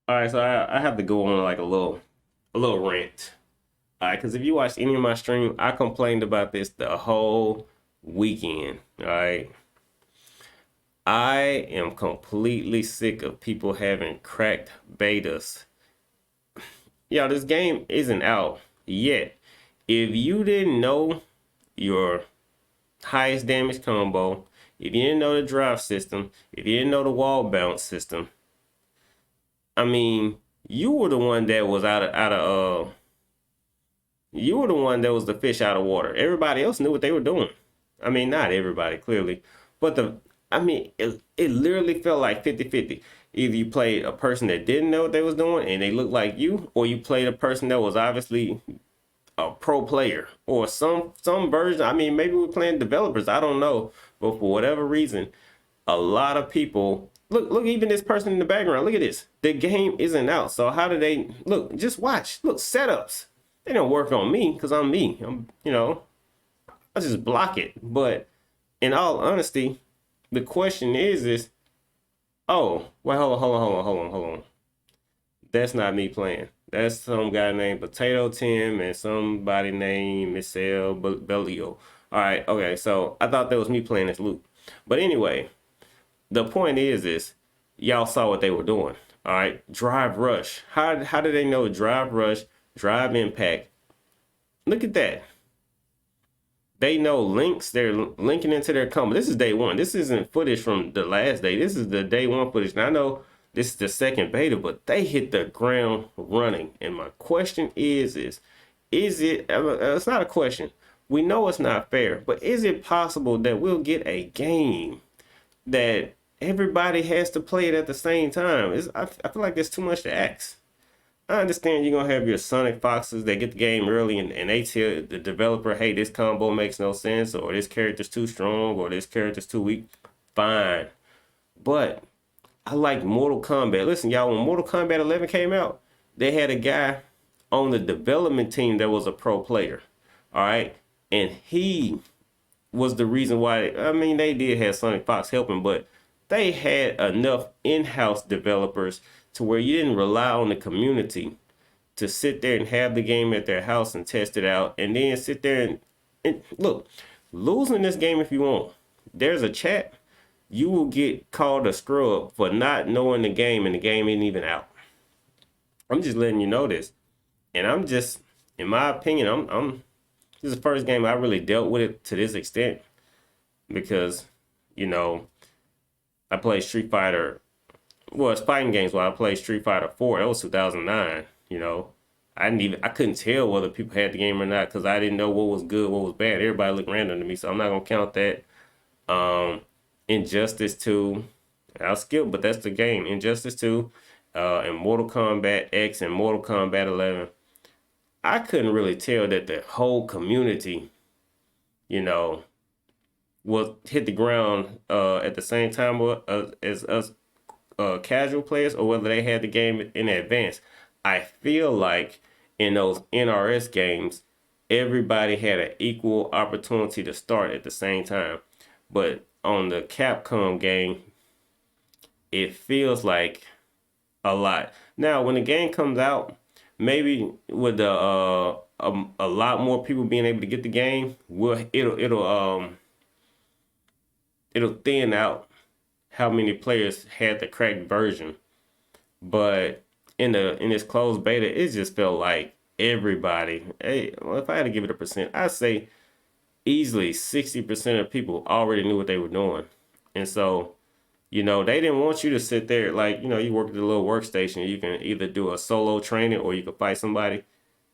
All right, so I have to go on like a little rant. All right, because if you watch any of my stream, I complained about this the whole weekend. All right, I am completely sick of people having cracked betas. Yeah, this game isn't out yet. If you didn't know your highest damage combo, if you didn't know the drive system, if you didn't know the wall bounce system, I mean, you were the one that was you were the one that was the fish out of water. Everybody else knew what they were doing. I mean, not everybody, clearly. But it literally felt like 50-50. Either you played a person that didn't know what they was doing and they looked like you, or you played a person that was obviously a pro player or some version. I mean, maybe we're playing developers. I don't know. But for whatever reason, a lot of people look even this person in the background. Look at this. The game isn't out. So how do they look? Just watch. Look, setups. They don't work on me because I'm me. I just block it. But in all honesty, the question is oh, wait, hold on. That's not me playing. That's some guy named Potato Tim and somebody named Michelle Bellio. All right, okay. So I thought that was me playing this loop. But anyway, the point is y'all saw what they were doing. All right, drive rush. How did they know drive rush, drive impact? Look at that. They know links. They're linking into their combo. This is day one. This isn't footage from the last day. This is the day one footage. Now I know this is the second beta, but they hit the ground running. And my question is it? It's not a question. We know it's not fair, but is it possible that we'll get a game that everybody has to play it at the same time? I feel like there's too much to ask. I understand you're gonna have your Sonic Foxes that get the game early and they tell the developer, hey, this combo makes no sense, or this character's too strong, or this character's too weak. Fine. But I like Mortal Kombat. Listen, y'all, when Mortal Kombat 11 came out, they had a guy on the development team that was a pro player. All right. And he was the reason why, I mean, they did have Sonic Fox helping, but they had enough in-house developers to where you didn't rely on the community to sit there and have the game at their house and test it out and then sit there and look, losing this game if you want. There's a chat. You will get called a scrub for not knowing the game and the game ain't even out. I'm just letting you know this. And I'm just, in my opinion, I'm this is the first game I really dealt with it to this extent because, you know, I played Street Fighter. Well, it's fighting games. While I played Street Fighter 4, that was 2009. You know, I couldn't tell whether people had the game or not because I didn't know what was good, what was bad. Everybody looked random to me, so I'm not gonna count that. Um, Injustice 2, I'll skip, but that's the game. Injustice 2, and Mortal Kombat X and Mortal Kombat 11. I couldn't really tell that the whole community, you know, will hit the ground at the same time as us casual players or whether they had the game in advance. I feel like in those NRS games, everybody had an equal opportunity to start at the same time. But on the Capcom game, it feels like a lot. Now, when the game comes out, maybe with a lot more people being able to get the game, it'll thin out how many players had the cracked version. But in this closed beta, it just felt like everybody. Hey, well, if I had to give it a percent, I'd say easily 60% of people already knew what they were doing. And so, you know, they didn't want you to sit there like, you know, you work at the little workstation. You can either do a solo training or you can fight somebody.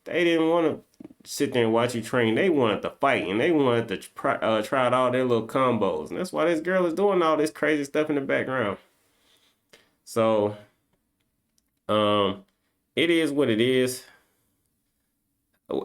They didn't want to sit there and watch you train. They wanted to fight and they wanted to try out all their little combos. And that's why this girl is doing all this crazy stuff in the background. So, um, it is what it is.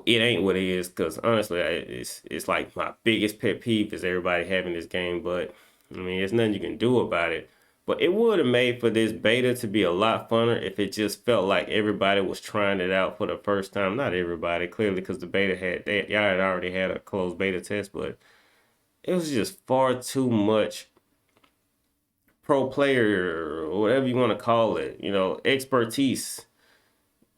It ain't what it is because honestly, it's like my biggest pet peeve is everybody having this game. But I mean, there's nothing you can do about it. But it would have made for this beta to be a lot funner if it just felt like everybody was trying it out for the first time. Not everybody, clearly, because the beta y'all had already had a closed beta test, but it was just far too much pro player or whatever you want to call it, you know, expertise,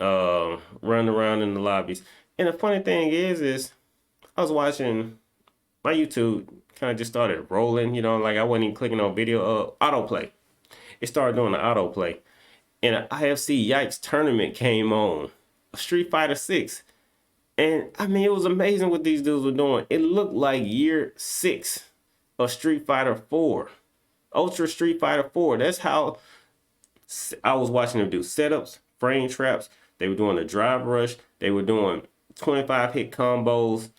running around in the lobbies. And the funny thing is I was watching my YouTube kind of just started rolling, you know, like I wasn't even clicking on video, autoplay. It started doing the autoplay. And an IFC Yikes tournament came on, Street Fighter 6. And I mean, it was amazing what these dudes were doing. It looked like year 6 of Street Fighter 4, Ultra Street Fighter 4. That's how I was watching them do setups, frame traps. They were doing the drive rush. They were doing 25 hit combos.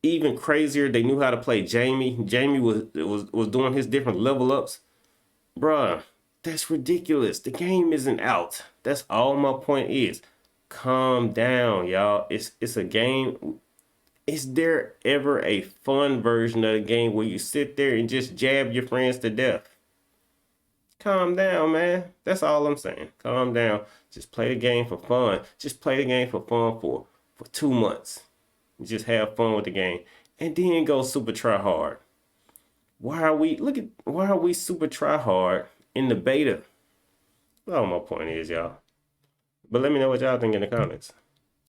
Even crazier, they knew how to play Jamie. Jamie was doing his different level ups. Bruh, that's ridiculous. The game isn't out. That's all my point is. Calm down, y'all. It's a game. Is there ever a fun version of the game where you sit there and just jab your friends to death? Calm down, man. That's all I'm saying. Calm down. Just play the game for fun. Just play the game for fun for 2 months. Just have fun with the game. And then go super try hard. Why are we super try hard in the beta? That's all my point is, y'all. But let me know what y'all think in the comments.